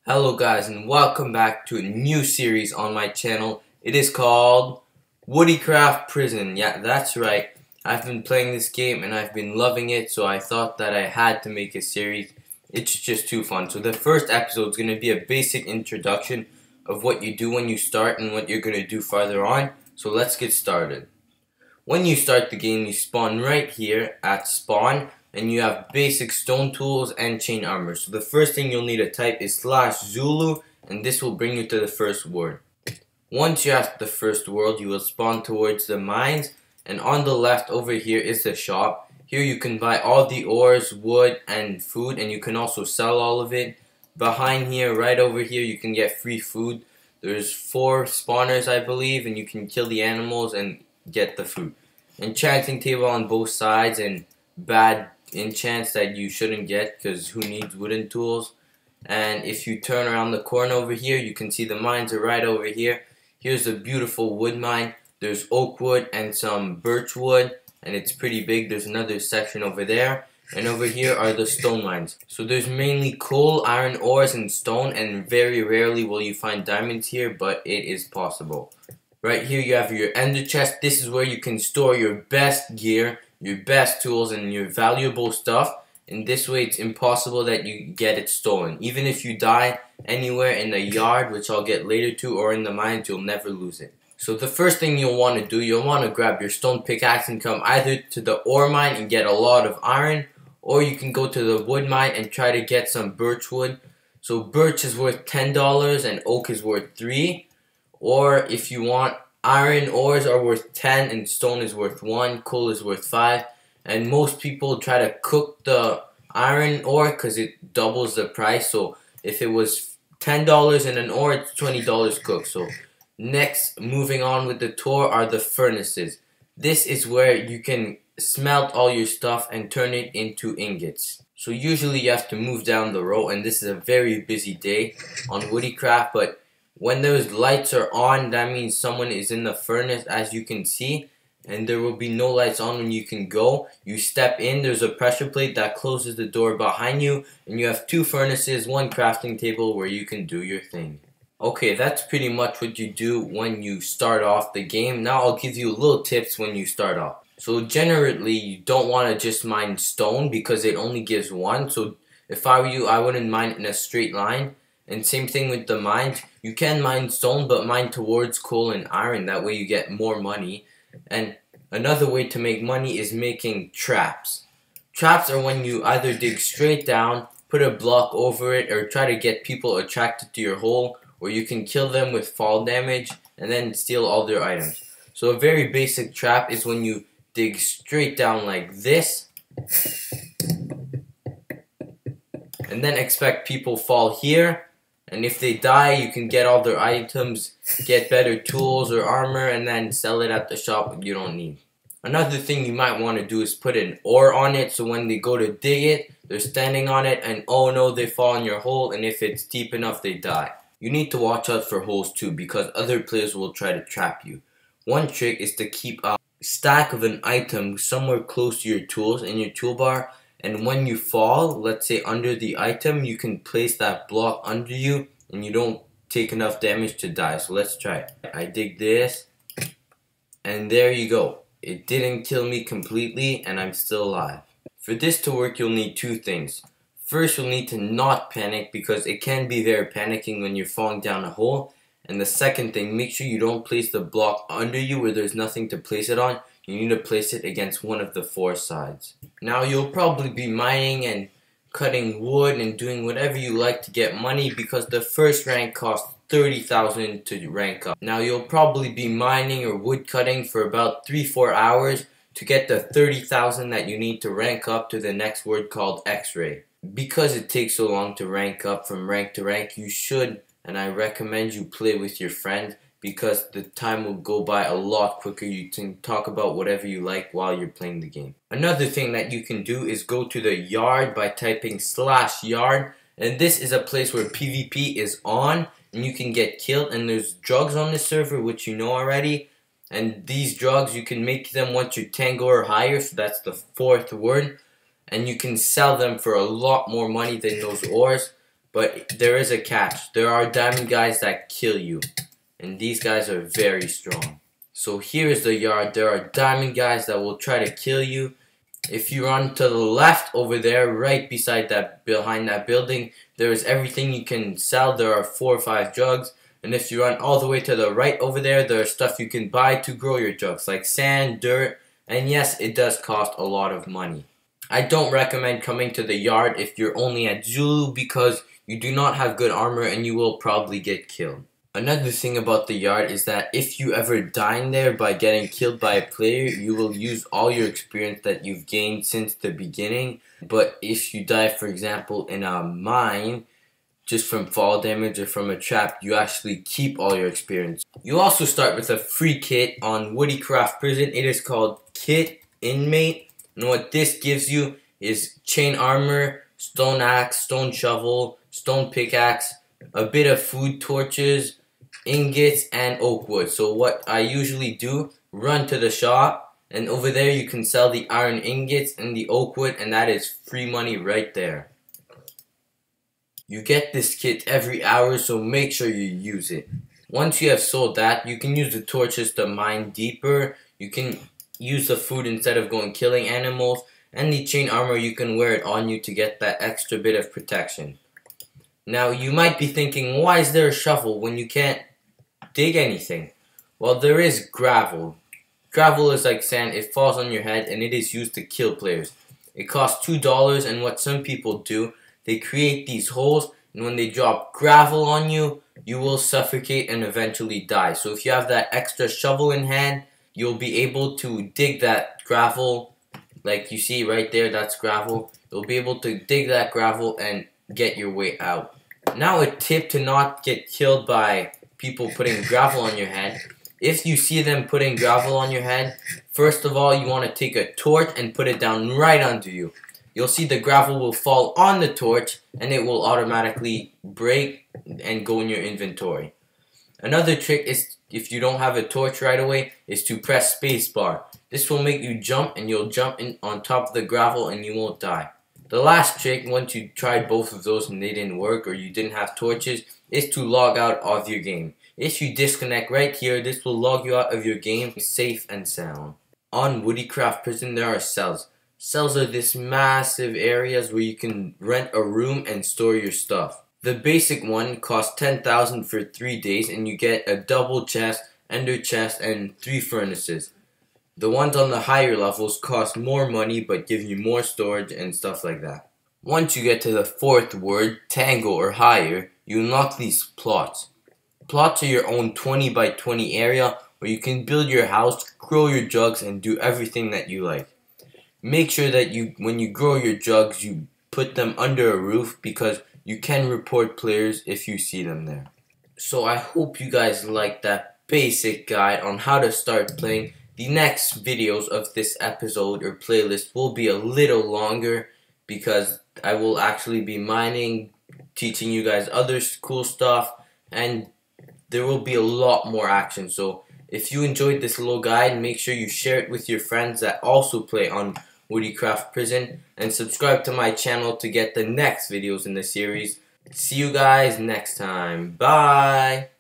Hello guys and welcome back to a new series on my channel. It is called Woodycraft Prison. Yeah, that's right. I've been playing this game and I've been loving it, so I thought that I had to make a series. It's just too fun. So the first episode is going to be a basic introduction of what you do when you start and what you're going to do farther on. So let's get started. When you start the game, you spawn right here at spawn. And you have basic stone tools and chain armor. So the first thing you'll need to type is /Zulu, and this will bring you to the first word. Once you're at the first world, you will spawn towards the mines, and on the left over here is the shop. Here you can buy all the ores, wood, and food, and you can also sell all of it. Behind here, right over here, you can get free food. There's 4 spawners, I believe, and you can kill the animals and get the food. Enchanting table on both sides, and bad enchants that you shouldn't get because who needs wooden tools. And if you turn around the corner over here, you can see the mines are right over here. Here's a beautiful wood mine. There's oak wood and some birch wood, and it's pretty big. There's another section over there, and over here are the stone mines. So there's mainly coal, iron ores, and stone, and very rarely will you find diamonds here, but it is possible. Right here you have your ender chest. This is where you can store your best gear, your best tools, and your valuable stuff. In this way, it's impossible that you get it stolen. Even if you die anywhere in the yard, which I'll get later to, or in the mines, you'll never lose it. So the first thing you'll want to do, you'll want to grab your stone pickaxe and come either to the ore mine and get a lot of iron, or you can go to the wood mine and try to get some birch wood. So birch is worth $10 and oak is worth $3. Or if you want, iron ores are worth 10 and stone is worth 1, coal is worth 5. And most people try to cook the iron ore because it doubles the price. So if it was $10 in an ore, it's $20 cooked. So next, moving on with the tour, are the furnaces. This is where you can smelt all your stuff and turn it into ingots. So usually you have to move down the road, and this is a very busy day on Woodycraft, but when those lights are on, that means someone is in the furnace, as you can see, and there will be no lights on when you can go. You step in, there's a pressure plate that closes the door behind you, and you have 2 furnaces, 1 crafting table where you can do your thing. Okay, that's pretty much what you do when you start off the game. Now I'll give you little tips when you start off. So generally, you don't want to just mine stone because it only gives 1. So if I were you, I wouldn't mine in a straight line. And same thing with the mines. You can mine stone, but mine towards coal and iron. That way you get more money. And another way to make money is making traps. Traps are when you either dig straight down, put a block over it, or try to get people attracted to your hole, or you can kill them with fall damage and then steal all their items. So a very basic trap is when you dig straight down like this, and then expect people fall here. And if they die, you can get all their items, get better tools or armor, and then sell it at the shop if you don't need. Another thing you might want to do is put an ore on it, so when they go to dig it, they're standing on it, and oh no, they fall in your hole, and if it's deep enough, they die. You need to watch out for holes too, because other players will try to trap you. One trick is to keep a stack of an item somewhere close to your tools in your toolbar, and when you fall, let's say under the item, you can place that block under you and you don't take enough damage to die. So let's try it. I dig this, and there you go. It didn't kill me completely and I'm still alive. For this to work, you'll need 2 things. First, you'll need to not panic because it can be very panicking when you're falling down a hole. And the second thing, make sure you don't place the block under you where there's nothing to place it on. You need to place it against one of the 4 sides. Now you'll probably be mining and cutting wood and doing whatever you like to get money because the first rank costs 30,000 to rank up. Now you'll probably be mining or wood cutting for about 3-4 hours to get the 30,000 that you need to rank up to the next word called X-ray. Because it takes so long to rank up from rank to rank, you should, and I recommend you play with your friends, because the time will go by a lot quicker. You can talk about whatever you like while you're playing the game. Another thing that you can do is go to the yard by typing /yard, and this is a place where PvP is on and you can get killed, and there's drugs on the server which you know already, and these drugs you can make them once you're Tango or higher, so that's the 4th word, and you can sell them for a lot more money than those ores. But there is a catch. There are diamond guys that kill you. And these guys are very strong. So here is the yard. There are diamond guys that will try to kill you. If you run to the left over there, right beside that, behind that building, there is everything you can sell. There are 4 or 5 jugs. And if you run all the way to the right over there, there is stuff you can buy to grow your jugs, like sand, dirt, and yes, it does cost a lot of money. I don't recommend coming to the yard if you're only at Zulu because you do not have good armor and you will probably get killed. Another thing about the yard is that if you ever die in there by getting killed by a player, you will use all your experience that you've gained since the beginning. But if you die, for example, in a mine, just from fall damage or from a trap, you actually keep all your experience. You also start with a free kit on Woodycraft Prison. It is called Kit Inmate. And what this gives you is chain armor, stone axe, stone shovel, stone pickaxe, a bit of food, torches, ingots, and oak wood. So what I usually do, run to the shop, and over there you can sell the iron ingots and the oak wood, and that is free money right there. You get this kit every hour, so make sure you use it. Once you have sold that, you can use the torches to mine deeper. You can use the food instead of going killing animals, and the chain armor, you can wear it on you to get that extra bit of protection. Now you might be thinking, why is there a shovel when you can't dig anything? Well, there is gravel. Gravel is like sand. It falls on your head and it is used to kill players. It costs $2, and what some people do, they create these holes, and when they drop gravel on you, you will suffocate and eventually die. So if you have that extra shovel in hand, you'll be able to dig that gravel, like you see right there, that's gravel. You'll be able to dig that gravel and get your way out. Now a tip to not get killed by people putting gravel on your head. If you see them putting gravel on your head, first of all, you want to take a torch and put it down right under you. You'll see the gravel will fall on the torch and it will automatically break and go in your inventory. Another trick is, if you don't have a torch right away, is to press spacebar. This will make you jump, and you'll jump in on top of the gravel and you won't die. The last trick, once you tried both of those and they didn't work or you didn't have torches, is to log out of your game. If you disconnect right here, this will log you out of your game safe and sound. On Woodycraft Prison, there are cells. Cells are this massive areas where you can rent a room and store your stuff. The basic one costs 10,000 for 3 days, and you get a double chest, ender chest, and 3 furnaces. The ones on the higher levels cost more money but give you more storage and stuff like that. Once you get to the 4th word, tango or higher, you unlock these plots. Plots are your own 20 by 20 area where you can build your house, grow your jugs, and do everything that you like. Make sure that when you grow your jugs, you put them under a roof because you can report players if you see them there. So I hope you guys liked that basic guide on how to start playing. The next videos of this episode or playlist will be a little longer because I will actually be mining, teaching you guys other cool stuff, and there will be a lot more action. So if you enjoyed this little guide, make sure you share it with your friends that also play on Woodycraft Prison, and subscribe to my channel to get the next videos in the series. See you guys next time. Bye!